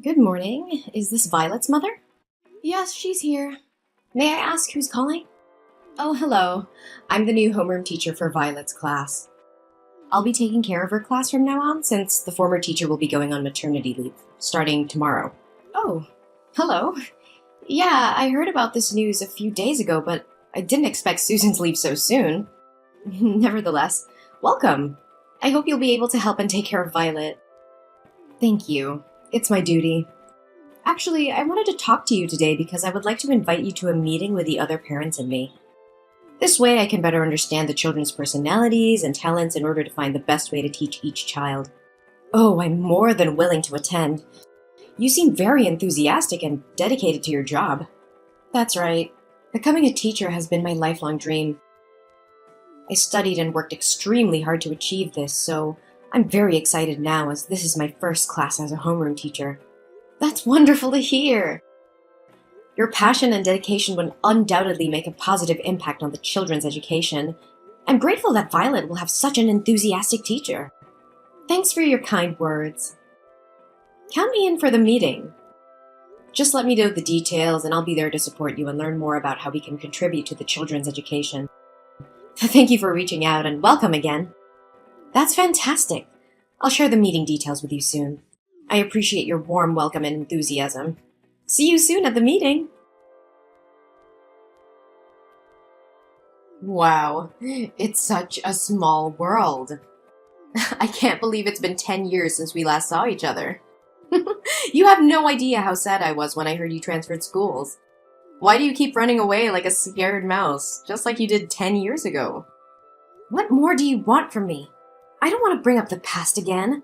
Good morning. Is this Violet's mother? Yes, she's here. May I ask who's calling? Oh, hello. I'm the new homeroom teacher for Violet's class. I'll be taking care of her class from now on since the former teacher will be going on maternity leave, starting tomorrow. Oh, hello. Yeah, I heard about this news a few days ago, but I didn't expect Susan to leave so soon. Nevertheless, welcome. I hope you'll be able to help and take care of Violet. Thank you. It's my duty. Actually, I wanted to talk to you today because I would like to invite you to a meeting with the other parents and me. This way I can better understand the children's personalities and talents in order to find the best way to teach each child. Oh, I'm more than willing to attend. You seem very enthusiastic and dedicated to your job. That's right. Becoming a teacher has been my lifelong dream. I studied and worked extremely hard to achieve this, so I'm very excited now as this is my first class as a homeroom teacher. That's wonderful to hear! Your passion and dedication would undoubtedly make a positive impact on the children's education. I'm grateful that Violet will have such an enthusiastic teacher. Thanks for your kind words. Count me in for the meeting. Just let me know the details and I'll be there to support you and learn more about how we can contribute to the children's education. Thank you for reaching out and welcome again. That's fantastic. I'll share the meeting details with you soon. I appreciate your warm welcome and enthusiasm. See you soon at the meeting. Wow, it's such a small world. I can't believe it's been 10 years since we last saw each other. You have no idea how sad I was when I heard you transferred schools. Why do you keep running away like a scared mouse, just like you did 10 years ago? What more do you want from me? I don't want to bring up the past again.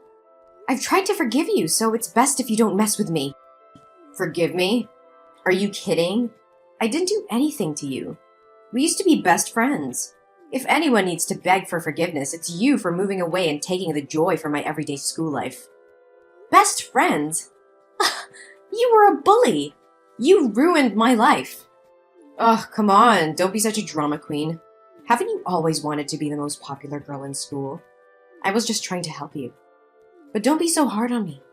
I've tried to forgive you, so it's best if you don't mess with me. Forgive me? Are you kidding? I didn't do anything to you. We used to be best friends. If anyone needs to beg for forgiveness, it's you for moving away and taking the joy from my everyday school life. Best friends? You were a bully. You ruined my life. Ugh, come on, don't be such a drama queen. Haven't you always wanted to be the most popular girl in school? I was just trying to help you. But don't be so hard on me.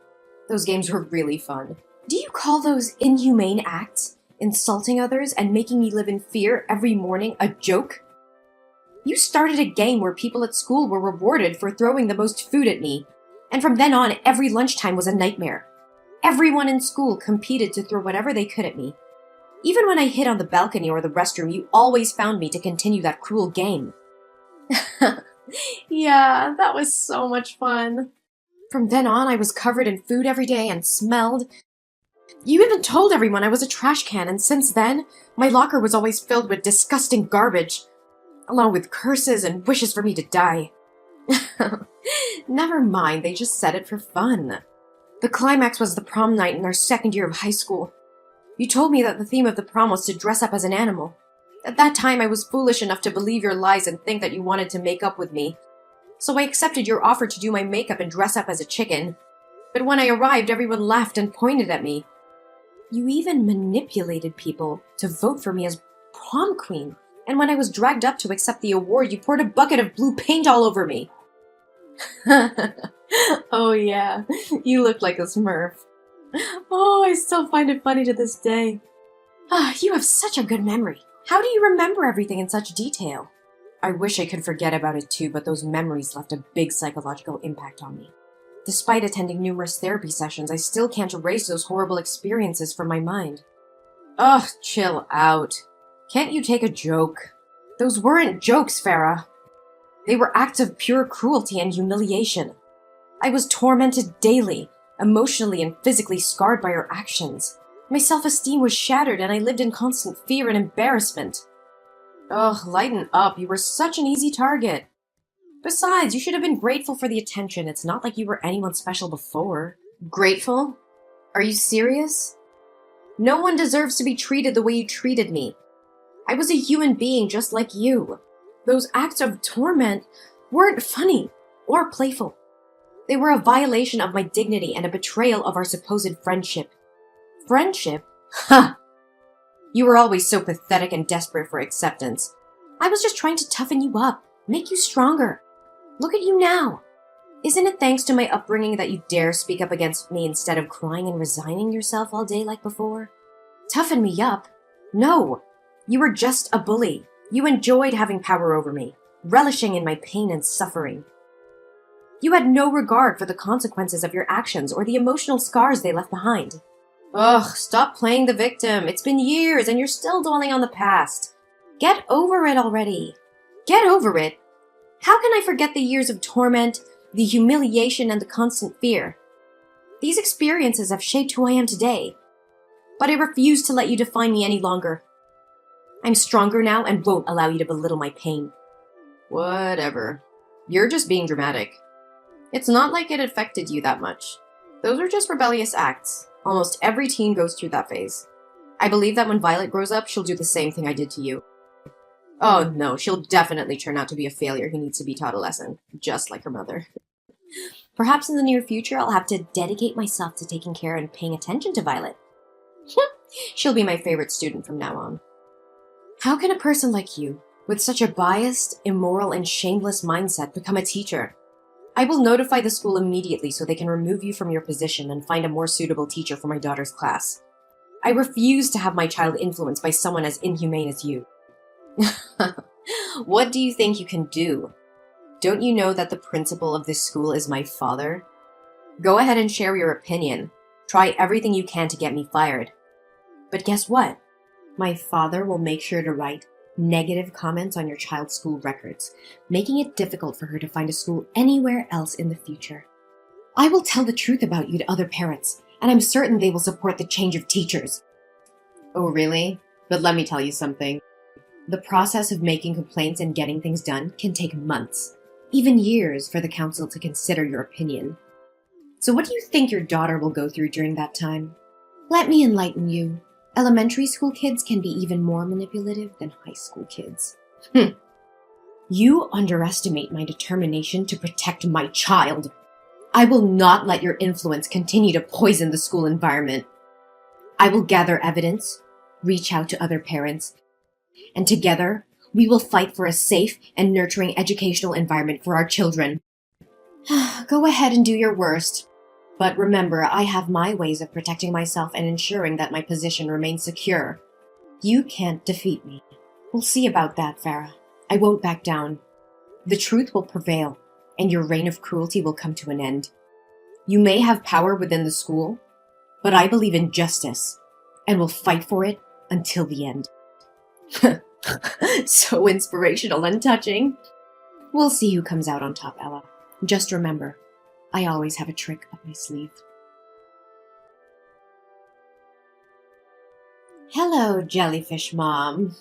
Those games were really fun. Do you call those inhumane acts, insulting others and making me live in fear every morning, a joke? You started a game where people at school were rewarded for throwing the most food at me, and from then on, every lunchtime was a nightmare. Everyone in school competed to throw whatever they could at me. Even when I hid on the balcony or the restroom, you always found me to continue that cruel game. Yeah, that was so much fun. From then on, I was covered in food every day and smelled. You even told everyone I was a trash can, and since then, my locker was always filled with disgusting garbage, along with curses and wishes for me to die. Never mind, they just said it for fun. The climax was the prom night in our second year of high school. You told me that the theme of the prom was to dress up as an animal. At that time, I was foolish enough to believe your lies and think that you wanted to make up with me. So I accepted your offer to do my makeup and dress up as a chicken. But when I arrived, everyone laughed and pointed at me. You even manipulated people to vote for me as prom queen. And when I was dragged up to accept the award, you poured a bucket of blue paint all over me. Oh yeah, you looked like a Smurf. Oh, I still find it funny to this day. You have such a good memory. How do you remember everything in such detail? I wish I could forget about it too, but those memories left a big psychological impact on me. Despite attending numerous therapy sessions, I still can't erase those horrible experiences from my mind. Ugh, chill out. Can't you take a joke? Those weren't jokes, Farah. They were acts of pure cruelty and humiliation. I was tormented daily, emotionally and physically scarred by her actions. My self-esteem was shattered and I lived in constant fear and embarrassment. Ugh, lighten up, you were such an easy target. Besides, you should have been grateful for the attention. It's not like you were anyone special before. Grateful? Are you serious? No one deserves to be treated the way you treated me. I was a human being just like you. Those acts of torment weren't funny or playful. They were a violation of my dignity and a betrayal of our supposed friendship. Friendship? Ha! You were always so pathetic and desperate for acceptance. I was just trying to toughen you up, make you stronger. Look at you now. Isn't it thanks to my upbringing that you dare speak up against me instead of crying and resigning yourself all day like before? Toughen me up? No! You were just a bully. You enjoyed having power over me, relishing in my pain and suffering. You had no regard for the consequences of your actions or the emotional scars they left behind. Ugh, stop playing the victim. It's been years and you're still dwelling on the past. Get over it already. Get over it. How can I forget the years of torment, the humiliation, and the constant fear? These experiences have shaped who I am today, but I refuse to let you define me any longer. I'm stronger now and won't allow you to belittle my pain. Whatever. You're just being dramatic. It's not like it affected you that much. Those are just rebellious acts. Almost every teen goes through that phase. I believe that when Violet grows up, she'll do the same thing I did to you. Oh no, she'll definitely turn out to be a failure who needs to be taught a lesson, just like her mother. Perhaps in the near future, I'll have to dedicate myself to taking care and paying attention to Violet. She'll be my favorite student from now on. How can a person like you, with such a biased, immoral, and shameless mindset, become a teacher? I will notify the school immediately so they can remove you from your position and find a more suitable teacher for my daughter's class. I refuse to have my child influenced by someone as inhumane as you. What do you think you can do? Don't you know that the principal of this school is my father? Go ahead and share your opinion. Try everything you can to get me fired. But guess what? My father will make sure to write negative comments on your child's school records, making it difficult for her to find a school anywhere else in the future. I will tell the truth about you to other parents, and I'm certain they will support the change of teachers. Oh, really? But let me tell you something. The process of making complaints and getting things done can take months, even years, for the council to consider your opinion. So what do you think your daughter will go through during that time? Let me enlighten you. Elementary school kids can be even more manipulative than high school kids. You underestimate my determination to protect my child. I will not let your influence continue to poison the school environment. I will gather evidence, reach out to other parents, and together we will fight for a safe and nurturing educational environment for our children. Go ahead and do your worst. But remember, I have my ways of protecting myself and ensuring that my position remains secure. You can't defeat me. We'll see about that, Farah. I won't back down. The truth will prevail, and your reign of cruelty will come to an end. You may have power within the school, but I believe in justice, and will fight for it until the end. So inspirational and touching. We'll see who comes out on top, Ella. Just remember, I always have a trick up my sleeve. Hello, Jellyfish Mom.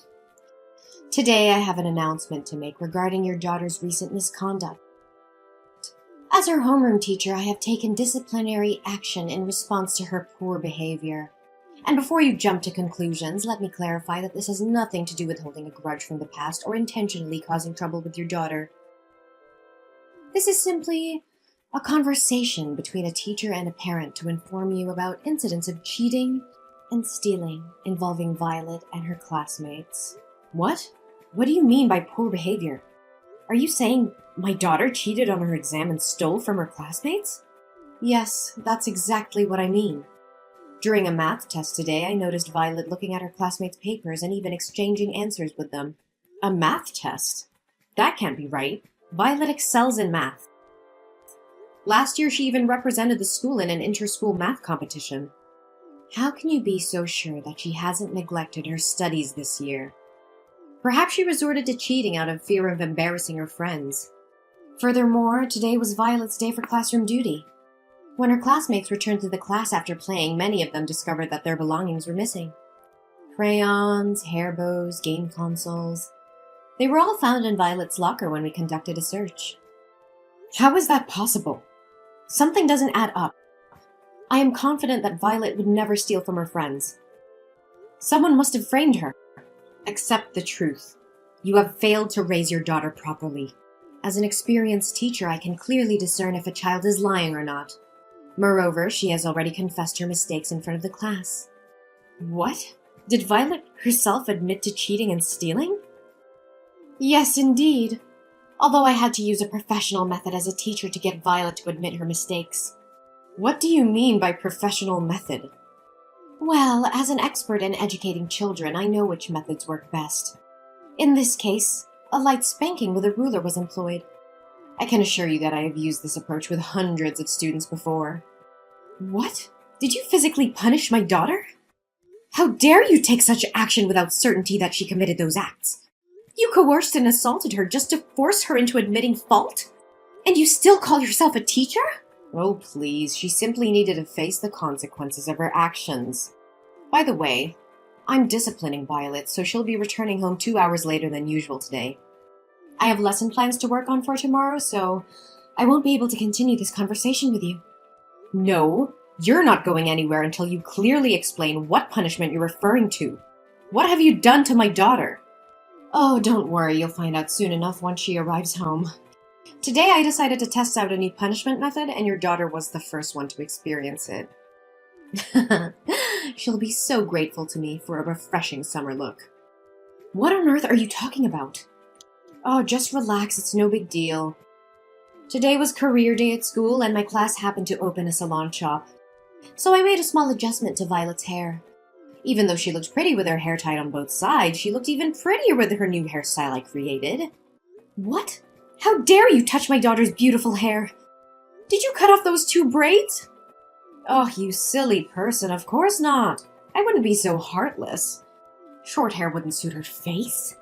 Today I have an announcement to make regarding your daughter's recent misconduct. As her homeroom teacher, I have taken disciplinary action in response to her poor behavior. And before you jump to conclusions, let me clarify that this has nothing to do with holding a grudge from the past or intentionally causing trouble with your daughter. This is simply a conversation between a teacher and a parent to inform you about incidents of cheating and stealing involving Violet and her classmates. What? What do you mean by poor behavior? Are you saying my daughter cheated on her exam and stole from her classmates? Yes, that's exactly what I mean. During a math test today, I noticed Violet looking at her classmates' papers and even exchanging answers with them. A math test? That can't be right. Violet excels in math. Last year, she even represented the school in an inter-school math competition. How can you be so sure that she hasn't neglected her studies this year? Perhaps she resorted to cheating out of fear of embarrassing her friends. Furthermore, today was Violet's day for classroom duty. When her classmates returned to the class after playing, many of them discovered that their belongings were missing. Crayons, hair bows, game consoles. They were all found in Violet's locker when we conducted a search. How is that possible? Something doesn't add up. I am confident that Violet would never steal from her friends. Someone must have framed her. Accept the truth. You have failed to raise your daughter properly. As an experienced teacher, I can clearly discern if a child is lying or not. Moreover, she has already confessed her mistakes in front of the class. What? Did Violet herself admit to cheating and stealing? Yes, indeed. Although I had to use a professional method as a teacher to get Violet to admit her mistakes. What do you mean by professional method? Well, as an expert in educating children, I know which methods work best. In this case, a light spanking with a ruler was employed. I can assure you that I have used this approach with hundreds of students before. What? Did you physically punish my daughter? How dare you take such action without certainty that she committed those acts? You coerced and assaulted her just to force her into admitting fault? And you still call yourself a teacher? Oh, please, she simply needed to face the consequences of her actions. By the way, I'm disciplining Violet, so she'll be returning home 2 hours later than usual today. I have lesson plans to work on for tomorrow, so I won't be able to continue this conversation with you. No, you're not going anywhere until you clearly explain what punishment you're referring to. What have you done to my daughter? Oh, don't worry, you'll find out soon enough once she arrives home. Today I decided to test out a new punishment method, and your daughter was the first one to experience it. She'll be so grateful to me for a refreshing summer look. What on earth are you talking about? Oh, just relax, it's no big deal. Today was career day at school, and my class happened to open a salon shop. So I made a small adjustment to Violet's hair. Even though she looked pretty with her hair tied on both sides, she looked even prettier with her new hairstyle I created. What? How dare you touch my daughter's beautiful hair? Did you cut off those 2 braids? Oh, you silly person, of course not. I wouldn't be so heartless. Short hair wouldn't suit her face.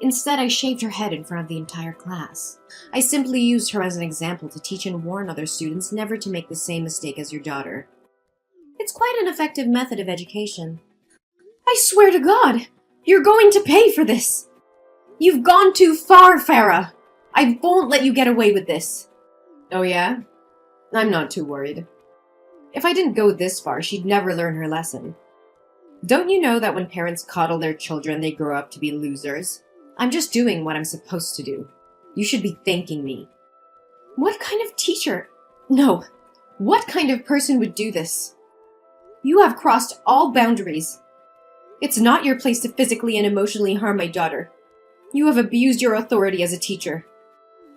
Instead, I shaved her head in front of the entire class. I simply used her as an example to teach and warn other students never to make the same mistake as your daughter. It's quite an effective method of education. I swear to God, you're going to pay for this. You've gone too far, Farah. I won't let you get away with this. Oh yeah? I'm not too worried. If I didn't go this far, she'd never learn her lesson. Don't you know that when parents coddle their children, they grow up to be losers? I'm just doing what I'm supposed to do. You should be thanking me. What kind of teacher? No. What kind of person would do this? You have crossed all boundaries. It's not your place to physically and emotionally harm my daughter. You have abused your authority as a teacher.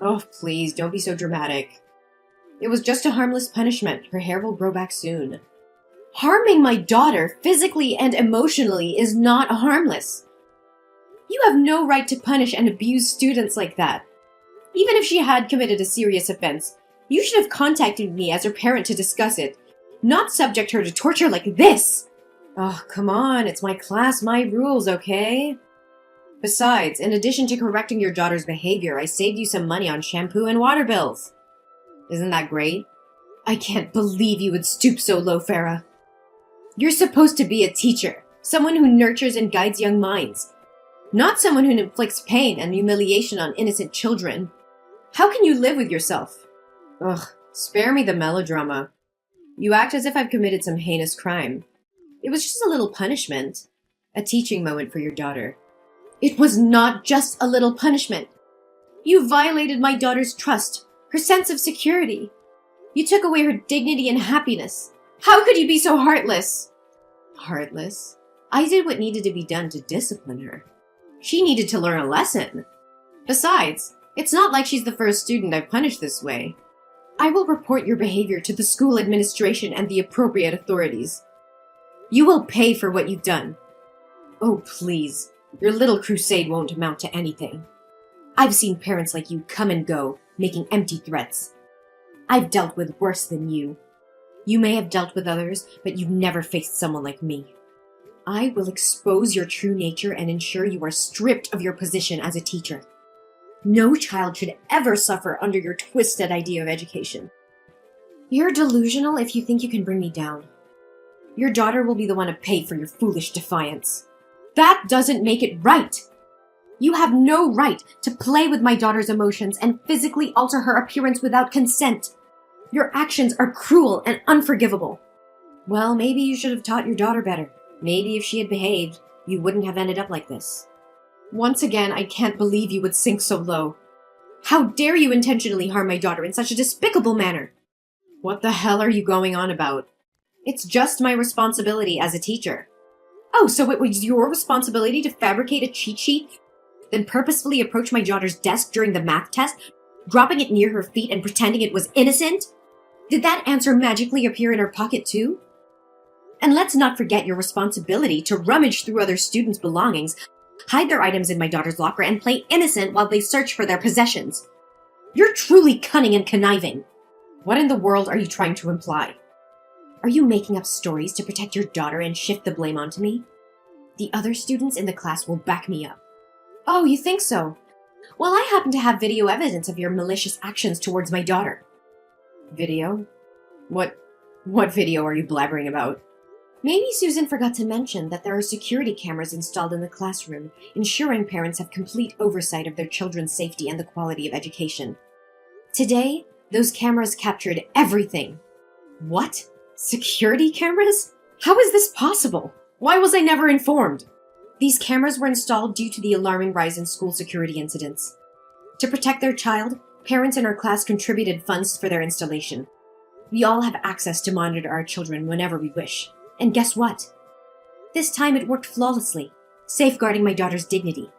Oh, please, don't be so dramatic. It was just a harmless punishment. Her hair will grow back soon. Harming my daughter physically and emotionally is not harmless. You have no right to punish and abuse students like that. Even if she had committed a serious offense, you should have contacted me as her parent to discuss it, not subject her to torture like this. Oh, come on, it's my class, my rules, okay? Besides, in addition to correcting your daughter's behavior, I saved you some money on shampoo and water bills. Isn't that great? I can't believe you would stoop so low, Farah. You're supposed to be a teacher, someone who nurtures and guides young minds, not someone who inflicts pain and humiliation on innocent children. How can you live with yourself? Ugh, spare me the melodrama. You act as if I've committed some heinous crime. It was just a little punishment, a teaching moment for your daughter. It was not just a little punishment. You violated my daughter's trust, her sense of security. You took away her dignity and happiness. How could you be so heartless? Heartless? I did what needed to be done to discipline her. She needed to learn a lesson. Besides, it's not like she's the first student I've punished this way. I will report your behavior to the school administration and the appropriate authorities. You will pay for what you've done. Oh, please. Your little crusade won't amount to anything. I've seen parents like you come and go, making empty threats. I've dealt with worse than you. You may have dealt with others, but you've never faced someone like me. I will expose your true nature and ensure you are stripped of your position as a teacher. No child should ever suffer under your twisted idea of education. You're delusional if you think you can bring me down. Your daughter will be the one to pay for your foolish defiance. That doesn't make it right. You have no right to play with my daughter's emotions and physically alter her appearance without consent. Your actions are cruel and unforgivable. Well, maybe you should have taught your daughter better. Maybe if she had behaved, you wouldn't have ended up like this. Once again, I can't believe you would sink so low. How dare you intentionally harm my daughter in such a despicable manner? What the hell are you going on about? It's just my responsibility as a teacher. Oh, so it was your responsibility to fabricate a cheat sheet then purposefully approach my daughter's desk during the math test, dropping it near her feet and pretending it was innocent? Did that answer magically appear in her pocket too? And let's not forget your responsibility to rummage through other students' belongings, hide their items in my daughter's locker, and play innocent while they search for their possessions. You're truly cunning and conniving. What in the world are you trying to imply? Are you making up stories to protect your daughter and shift the blame onto me? The other students in the class will back me up. Oh, you think so? Well, I happen to have video evidence of your malicious actions towards my daughter. Video? What video are you blabbering about? Maybe Susan forgot to mention that there are security cameras installed in the classroom, ensuring parents have complete oversight of their children's safety and the quality of education. Today, those cameras captured everything. What? Security cameras? How is this possible? Why was I never informed? These cameras were installed due to the alarming rise in school security incidents. To protect their child, parents in our class contributed funds for their installation. We all have access to monitor our children whenever we wish. And guess what? This time it worked flawlessly, safeguarding my daughter's dignity.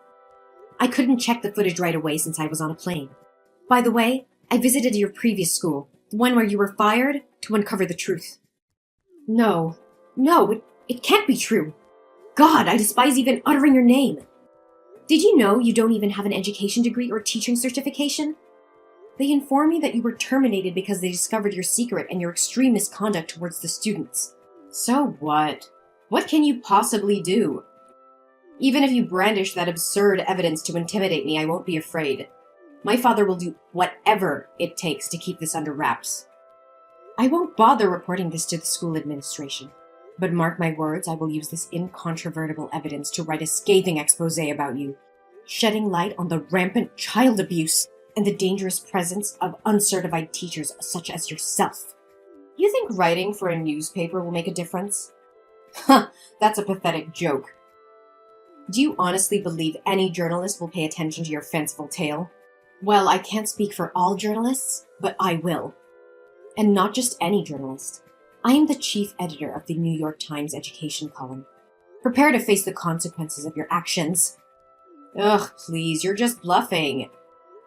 I couldn't check the footage right away since I was on a plane. By the way, I visited your previous school, the one where you were fired, to uncover the truth. No, it can't be true. God, I despise even uttering your name. Did you know you don't even have an education degree or teaching certification? They informed me that you were terminated because they discovered your secret and your extreme misconduct towards the students. So what? What can you possibly do? Even if you brandish that absurd evidence to intimidate me, I won't be afraid. My father will do whatever it takes to keep this under wraps. I won't bother reporting this to the school administration. But mark my words, I will use this incontrovertible evidence to write a scathing expose about you, shedding light on the rampant child abuse and the dangerous presence of uncertified teachers such as yourself. You think writing for a newspaper will make a difference? Huh, that's a pathetic joke. Do you honestly believe any journalist will pay attention to your fanciful tale? Well, I can't speak for all journalists, but I will. And not just any journalist. I am the chief editor of the New York Times education column. Prepare to face the consequences of your actions. Ugh, please, you're just bluffing.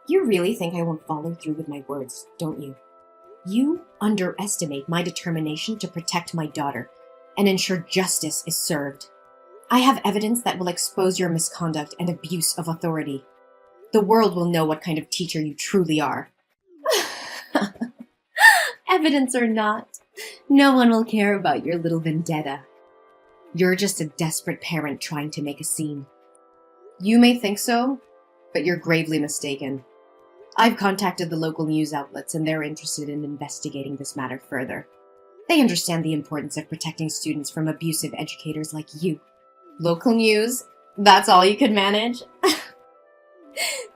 You really think I won't follow through with my words, don't you? You underestimate my determination to protect my daughter and ensure justice is served. I have evidence that will expose your misconduct and abuse of authority. The world will know what kind of teacher you truly are. Evidence or not, no one will care about your little vendetta. You're just a desperate parent trying to make a scene. You may think so, but you're gravely mistaken. I've contacted the local news outlets and they're interested in investigating this matter further. They understand the importance of protecting students from abusive educators like you. Local news? That's all you could manage?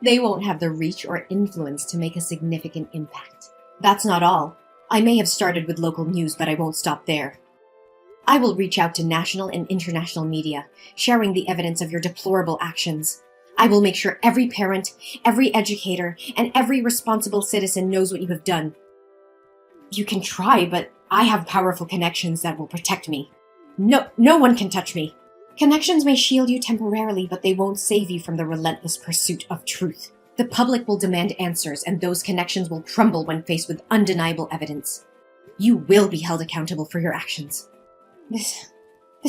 They won't have the reach or influence to make a significant impact. That's not all. I may have started with local news, but I won't stop there. I will reach out to national and international media, sharing the evidence of your deplorable actions. I will make sure every parent, every educator, and every responsible citizen knows what you have done. You can try, but I have powerful connections that will protect me. No one can touch me. Connections may shield you temporarily, but they won't save you from the relentless pursuit of truth. The public will demand answers, and those connections will crumble when faced with undeniable evidence. You will be held accountable for your actions. This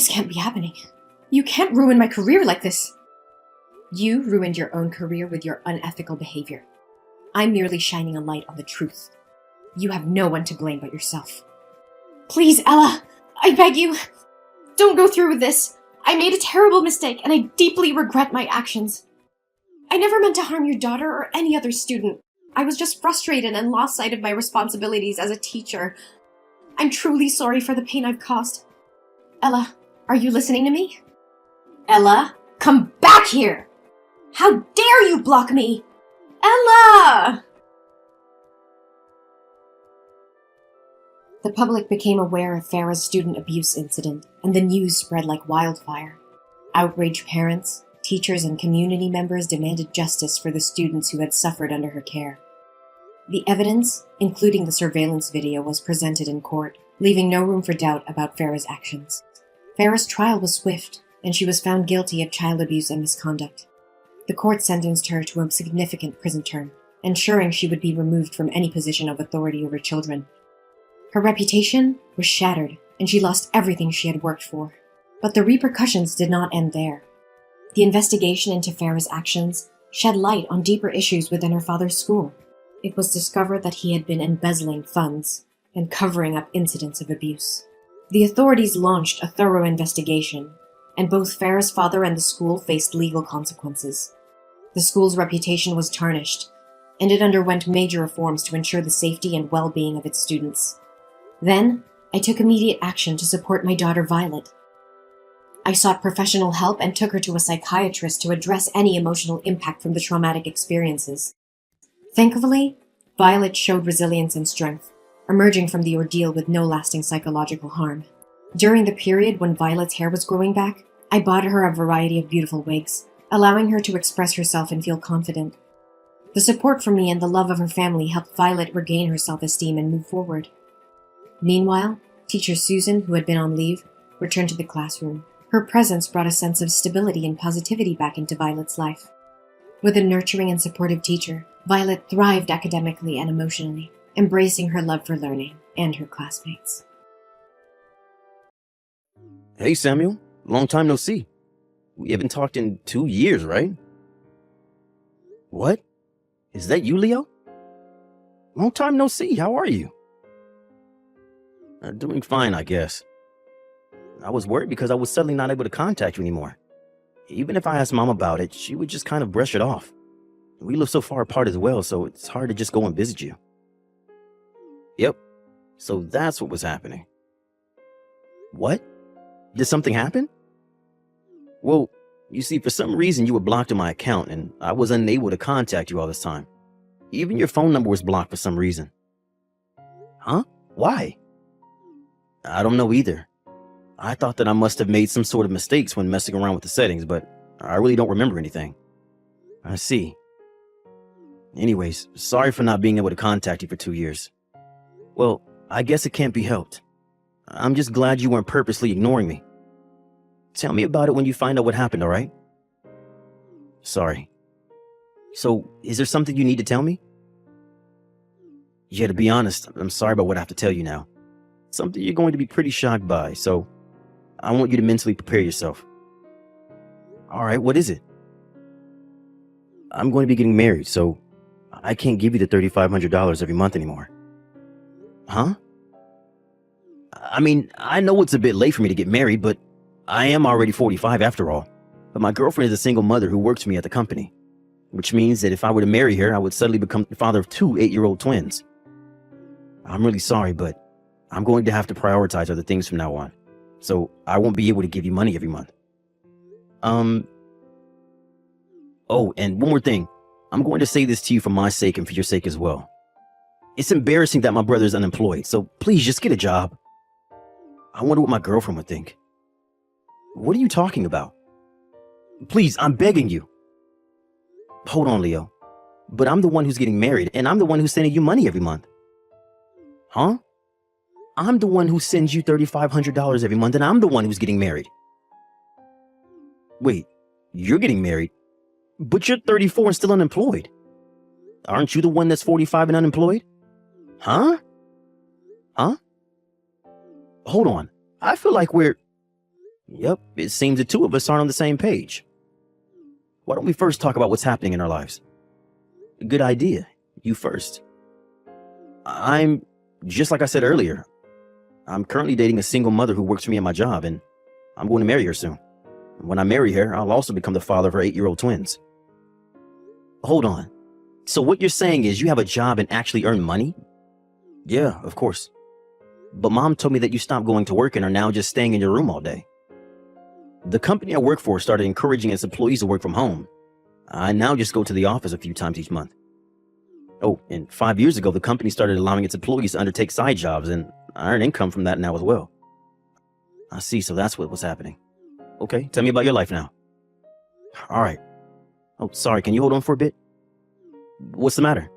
can't be happening. You can't ruin my career like this. You ruined your own career with your unethical behavior. I'm merely shining a light on the truth. You have no one to blame but yourself. Please, Ella, I beg you, don't go through with this. I made a terrible mistake, and I deeply regret my actions. I never meant to harm your daughter or any other student. I was just frustrated and lost sight of my responsibilities as a teacher. I'm truly sorry for the pain I've caused. Ella, are you listening to me? Ella, come back here! How dare you block me? Ella! The public became aware of Farah's student abuse incident, and the news spread like wildfire. Outraged parents, teachers, and community members demanded justice for the students who had suffered under her care. The evidence, including the surveillance video, was presented in court, leaving no room for doubt about Farah's actions. Farah's trial was swift, and she was found guilty of child abuse and misconduct. The court sentenced her to a significant prison term, ensuring she would be removed from any position of authority over children. Her reputation was shattered, and she lost everything she had worked for. But the repercussions did not end there. The investigation into Farah's actions shed light on deeper issues within her father's school. It was discovered that he had been embezzling funds and covering up incidents of abuse. The authorities launched a thorough investigation, and both Farah's father and the school faced legal consequences. The school's reputation was tarnished, and it underwent major reforms to ensure the safety and well-being of its students. Then, I took immediate action to support my daughter Violet. I sought professional help and took her to a psychiatrist to address any emotional impact from the traumatic experiences. Thankfully, Violet showed resilience and strength, emerging from the ordeal with no lasting psychological harm. During the period when Violet's hair was growing back, I bought her a variety of beautiful wigs, allowing her to express herself and feel confident. The support from me and the love of her family helped Violet regain her self-esteem and move forward. Meanwhile, teacher Susan, who had been on leave, returned to the classroom. Her presence brought a sense of stability and positivity back into Violet's life. With a nurturing and supportive teacher, Violet thrived academically and emotionally, embracing her love for learning and her classmates. Hey, Samuel. Long time no see. We haven't talked in 2 years, right? What? Is that you, Leo? Long time no see. How are you? Doing fine, I guess. I was worried because I was suddenly not able to contact you anymore. Even if I asked Mom about it, she would just kind of brush it off. We live so far apart as well, so it's hard to just go and visit you. Yep. So that's what was happening. What? Did something happen? Well, you see, for some reason you were blocked on my account and I was unable to contact you all this time. Even your phone number was blocked for some reason. Huh? Why? I don't know either. I thought that I must have made some sort of mistakes when messing around with the settings, but I really don't remember anything. I see. Anyways, sorry for not being able to contact you for 2 years. Well, I guess it can't be helped. I'm just glad you weren't purposely ignoring me. Tell me about it when you find out what happened, all right? Sorry. So, is there something you need to tell me? Yeah, to be honest, I'm sorry about what I have to tell you now. Something you're going to be pretty shocked by, so I want you to mentally prepare yourself. All right, what is it? I'm going to be getting married, so I can't give you the $3,500 every month anymore. Huh? I mean, I know it's a bit late for me to get married, but I am already 45 after all. But my girlfriend is a single mother who works for me at the company, which means that if I were to marry her, I would suddenly become the father of 2 8-year-old twins. I'm really sorry, but I'm going to have to prioritize other things from now on, so I won't be able to give you money every month. Oh, and one more thing. I'm going to say this to you for my sake and for your sake as well. It's embarrassing that my brother is unemployed, so please just get a job. I wonder what my girlfriend would think. What are you talking about? Please, I'm begging you. Hold on, Leo. But I'm the one who's getting married, and I'm the one who's sending you money every month. Huh? I'm the one who sends you $3,500 every month, and I'm the one who's getting married. Wait, you're getting married? But you're 34 and still unemployed. Aren't you the one that's 45 and unemployed? Huh? Huh? Hold on. I feel like we're... Yep, it seems the two of us aren't on the same page. Why don't we first talk about what's happening in our lives? Good idea. You first. Just like I said earlier, I'm currently dating a single mother who works for me at my job, and I'm going to marry her soon. When I marry her, I'll also become the father of her 8-year-old twins. Hold on. So what you're saying is you have a job and actually earn money? Yeah, of course. But Mom told me that you stopped going to work and are now just staying in your room all day. The company I work for started encouraging its employees to work from home. I now just go to the office a few times each month. Oh, and 5 years ago, the company started allowing its employees to undertake side jobs, and I earn income from that now as well. I see, so that's what was happening. Okay, tell me about your life now. All right. Oh, sorry, can you hold on for a bit? What's the matter?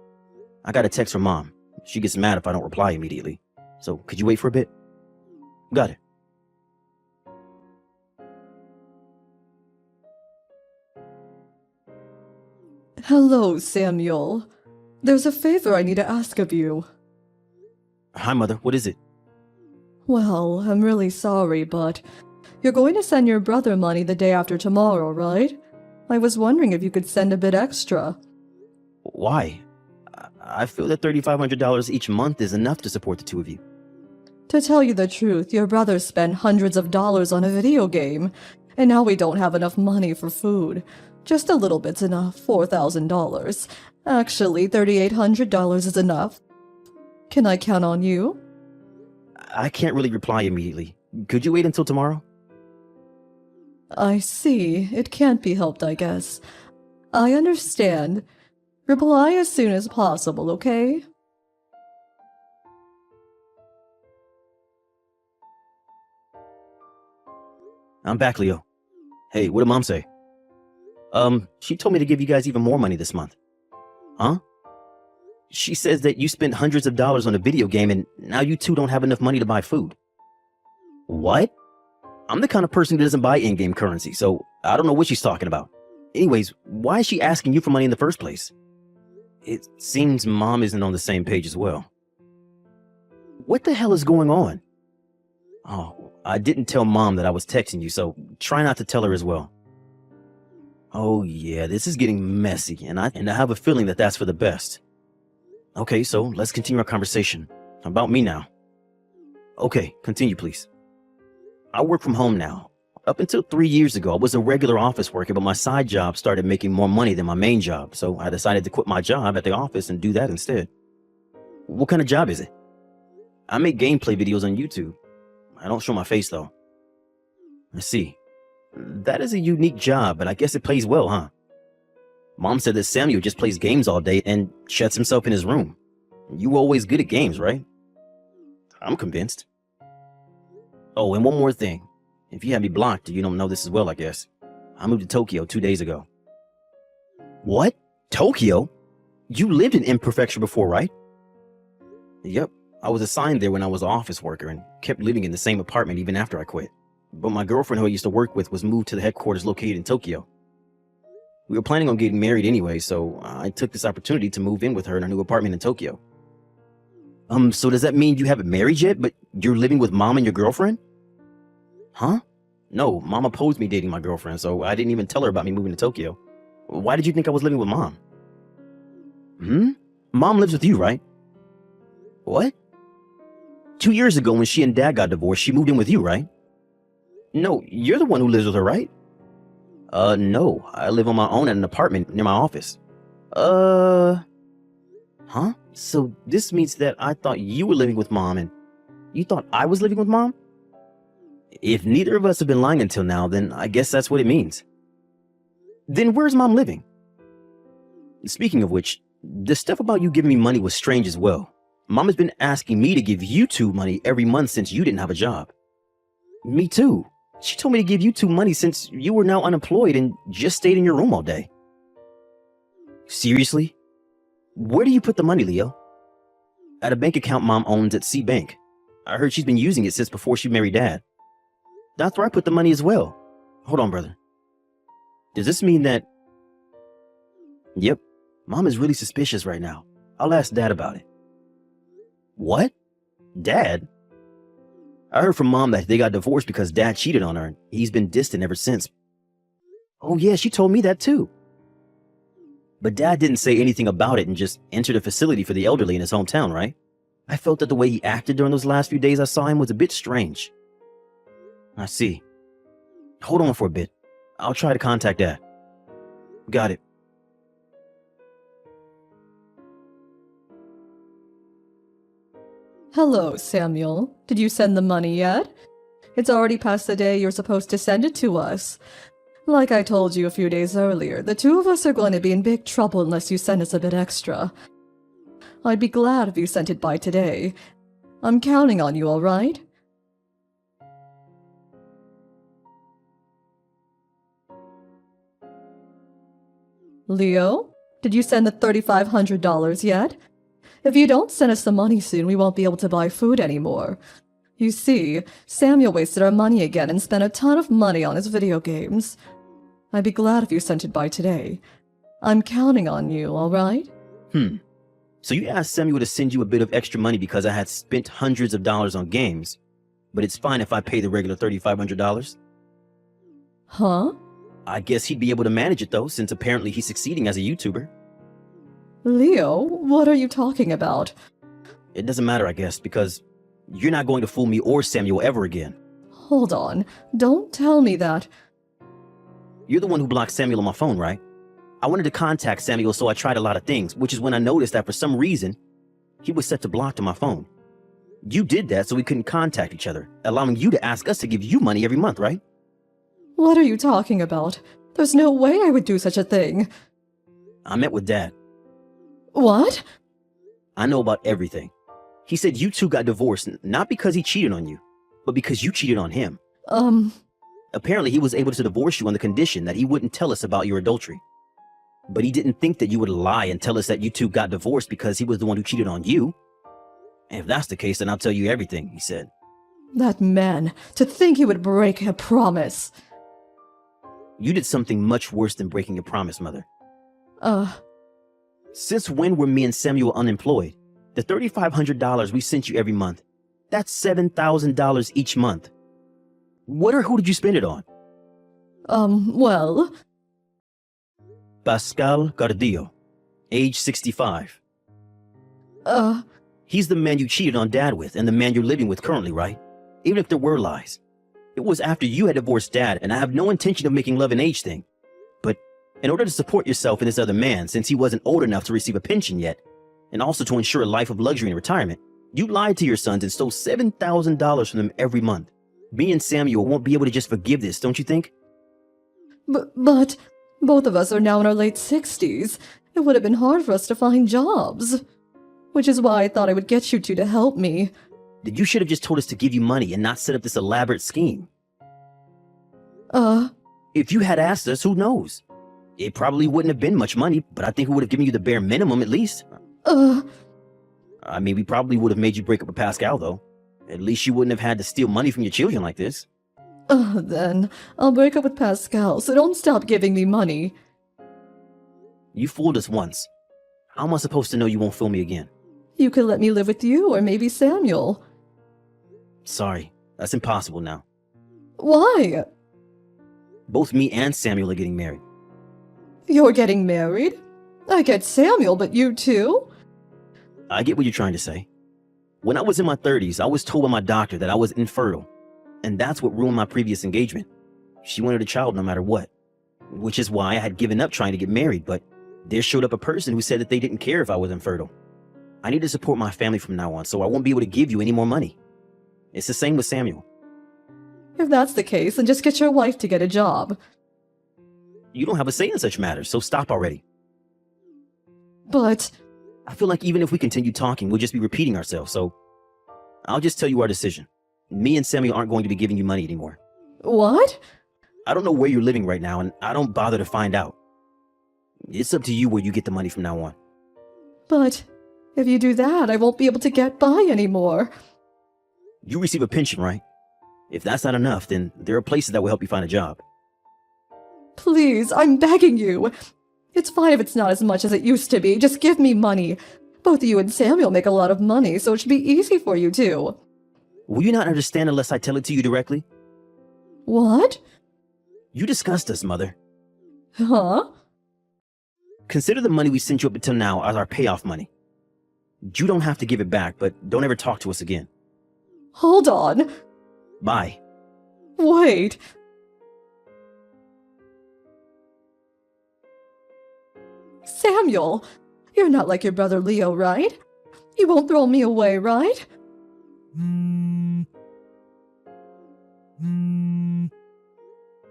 I got a text from Mom. She gets mad if I don't reply immediately. So, could you wait for a bit? Got it. Hello, Samuel. There's a favor I need to ask of you. Hi, Mother. What is it? Well, I'm really sorry, but you're going to send your brother money the day after tomorrow, right? I was wondering if you could send a bit extra. Why? I feel that $3,500 each month is enough to support the two of you. To tell you the truth, your brother spent hundreds of dollars on a video game, and now we don't have enough money for food. Just a little bit's enough, $4,000. Actually, $3,800 is enough. Can I count on you? I can't really reply immediately. Could you wait until tomorrow? I see. It can't be helped, I guess. I understand. Reply as soon as possible, okay? I'm back, Leo. Hey, what did Mom say? She told me to give you guys even more money this month. Huh? She says that you spent hundreds of dollars on a video game and now you two don't have enough money to buy food. What? I'm the kind of person who doesn't buy in-game currency, so I don't know what she's talking about. Anyways, why is she asking you for money in the first place? It seems Mom isn't on the same page as well. What the hell is going on? Oh, I didn't tell Mom that I was texting you, so try not to tell her as well. Oh yeah, this is getting messy, and I have a feeling that that's for the best. Okay, so let's continue our conversation. About me now. Okay, continue please. I work from home now. Up until 3 years ago, I was a regular office worker, but my side job started making more money than my main job, so I decided to quit my job at the office and do that instead. What kind of job is it? I make gameplay videos on YouTube. I don't show my face though. I see. That is a unique job, but I guess it pays well, huh? Mom said that Samuel just plays games all day and shuts himself in his room. You were always good at games, right? I'm convinced. Oh, and one more thing. If you have me blocked, you don't know this as well, I guess. I moved to Tokyo 2 days ago. What? Tokyo? You lived in M Prefecture before, right? Yep. I was assigned there when I was an office worker and kept living in the same apartment even after I quit. But my girlfriend who I used to work with was moved to the headquarters located in Tokyo. We were planning on getting married anyway, so I took this opportunity to move in with her in our new apartment in Tokyo. So does that mean you haven't married yet, but you're living with Mom and your girlfriend? Huh? No, Mom opposed me dating my girlfriend, so I didn't even tell her about me moving to Tokyo. Why did you think I was living with Mom? Mom lives with you, right? What? 2 years ago when she and Dad got divorced, she moved in with you, right? No, you're the one who lives with her, right? No, I live on my own at an apartment near my office. Huh? So this means that I thought you were living with Mom and you thought I was living with Mom? If neither of us have been lying until now, then I guess that's what it means. Then where's Mom living? Speaking of which, the stuff about you giving me money was strange as well. Mom has been asking me to give you two money every month since you didn't have a job. Me too. She told me to give you two money since you were now unemployed and just stayed in your room all day. Seriously? Where do you put the money, Leo? At a bank account Mom owns at C Bank. I heard she's been using it since before she married Dad. That's where I put the money as well. Hold on, brother. Does this mean that... Yep, Mom is really suspicious right now. I'll ask Dad about it. What? Dad? I heard from Mom that they got divorced because Dad cheated on her and he's been distant ever since. Oh yeah, she told me that too. But Dad didn't say anything about it and just entered a facility for the elderly in his hometown, right? I felt that the way he acted during those last few days I saw him was a bit strange. I see. Hold on for a bit. I'll try to contact Dad. Got it. Hello, Samuel. Did you send the money yet? It's already past the day you're supposed to send it to us. Like I told you a few days earlier, the two of us are going to be in big trouble unless you send us a bit extra. I'd be glad if you sent it by today. I'm counting on you, all right? Leo, did you send the $3,500 yet? If you don't send us the money soon, we won't be able to buy food anymore. You see, Samuel wasted our money again and spent a ton of money on his video games. I'd be glad if you sent it by today. I'm counting on you, all right? So you asked Samuel to send you a bit of extra money because I had spent hundreds of dollars on games, but it's fine if I pay the regular $3,500? Huh? I guess he'd be able to manage it though, since apparently he's succeeding as a YouTuber. Leo, what are you talking about? It doesn't matter, I guess, because you're not going to fool me or Samuel ever again. Hold on. Don't tell me that. You're the one who blocked Samuel on my phone, right? I wanted to contact Samuel, so I tried a lot of things, which is when I noticed that for some reason, he was set to blocked on my phone. You did that so we couldn't contact each other, allowing you to ask us to give you money every month, right? What are you talking about? There's no way I would do such a thing. I met with Dad. What? I know about everything. He said you two got divorced, not because he cheated on you, but because you cheated on him. Apparently, he was able to divorce you on the condition that he wouldn't tell us about your adultery. But he didn't think that you would lie and tell us that you two got divorced because he was the one who cheated on you. And if that's the case, then I'll tell you everything, he said. That man, to think he would break a promise. You did something much worse than breaking a promise, Mother. Since when were me and Samuel unemployed? The $3,500 we sent you every month, that's $7,000 each month. What or who did you spend it on? Well... Pascal Gardillo, age 65. He's the man you cheated on Dad with and the man you're living with currently, right? Even if there were lies. It was after you had divorced Dad, and I have no intention of making love an age thing. But in order to support yourself and this other man, since he wasn't old enough to receive a pension yet, and also to ensure a life of luxury in retirement, you lied to your sons and stole $7,000 from them every month. Me and Samuel won't be able to just forgive this, don't you think? But both of us are now in our late 60s. It would have been hard for us to find jobs. Which is why I thought I would get you two to help me. Then you should have just told us to give you money and not set up this elaborate scheme. If you had asked us, who knows? It probably wouldn't have been much money, but I think we would have given you the bare minimum at least. I mean, we probably would have made you break up with Pascal, though. At least you wouldn't have had to steal money from your children like this. Then I'll break up with Pascal, so don't stop giving me money. You fooled us once. How am I supposed to know you won't fool me again? You could let me live with you, or maybe Samuel. Sorry, that's impossible now. Why? Both me and Samuel are getting married. You're getting married? I get Samuel, but you too? I get what you're trying to say. When I was in my 30s, I was told by my doctor that I was infertile. And that's what ruined my previous engagement. She wanted a child no matter what. Which is why I had given up trying to get married, but there showed up a person who said that they didn't care if I was infertile. I need to support my family from now on, so I won't be able to give you any more money. It's the same with Samuel. If that's the case, then just get your wife to get a job. You don't have a say in such matters, so stop already. But... I feel like even if we continue talking, we'll just be repeating ourselves, so I'll just tell you our decision. Me and Samuel aren't going to be giving you money anymore. What? I don't know where you're living right now, and I don't bother to find out. It's up to you where you get the money from now on. But if you do that, I won't be able to get by anymore. You receive a pension, right? If that's not enough, then there are places that will help you find a job. Please, I'm begging you. It's fine if it's not as much as it used to be. Just give me money. Both you and Samuel make a lot of money, so it should be easy for you too. Will you not understand unless I tell it to you directly? What? You disgust us, Mother. Huh? Consider the money we sent you up until now as our payoff money. You don't have to give it back, but don't ever talk to us again. Hold on. Bye. Wait. Samuel, you're not like your brother Leo, right? You won't throw me away, right?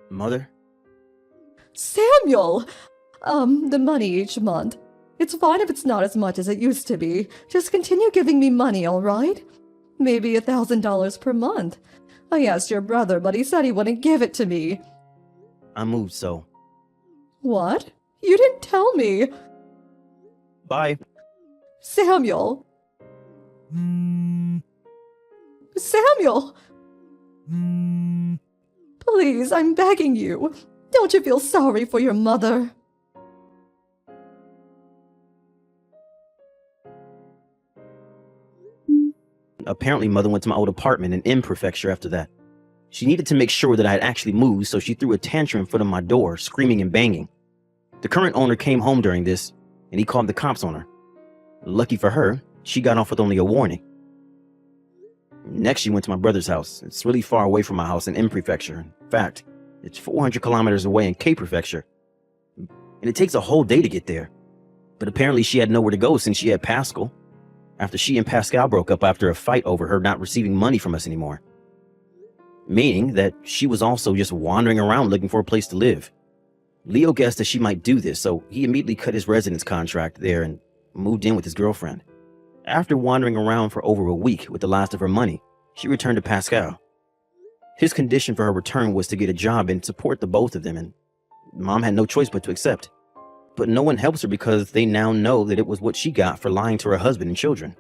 Mother? Samuel! The money each month. It's fine if it's not as much as it used to be. Just continue giving me money, all right? Maybe $1,000 per month. I asked your brother, but he said he wouldn't give it to me. I moved, so. What? You didn't tell me. Bye. Samuel! Samuel! Please, I'm begging you. Don't you feel sorry for your mother? Apparently, Mother went to my old apartment in M Prefecture after that. She needed to make sure that I had actually moved, so she threw a tantrum in front of my door, screaming and banging. The current owner came home during this, and he called the cops on her. Lucky for her, she got off with only a warning. Next, she went to my brother's house. It's really far away from my house in M Prefecture. In fact, it's 400 kilometers away in K Prefecture. And it takes a whole day to get there. But apparently she had nowhere to go since she had Pascal, after she and Pascal broke up after a fight over her not receiving money from us anymore. Meaning that she was also just wandering around looking for a place to live. Leo guessed that she might do this, so he immediately cut his residence contract there and moved in with his girlfriend. After wandering around for over a week with the last of her money, she returned to Pascal. His condition for her return was to get a job and support the both of them, and Mom had no choice but to accept. But no one helps her because they now know that it was what she got for lying to her husband and children.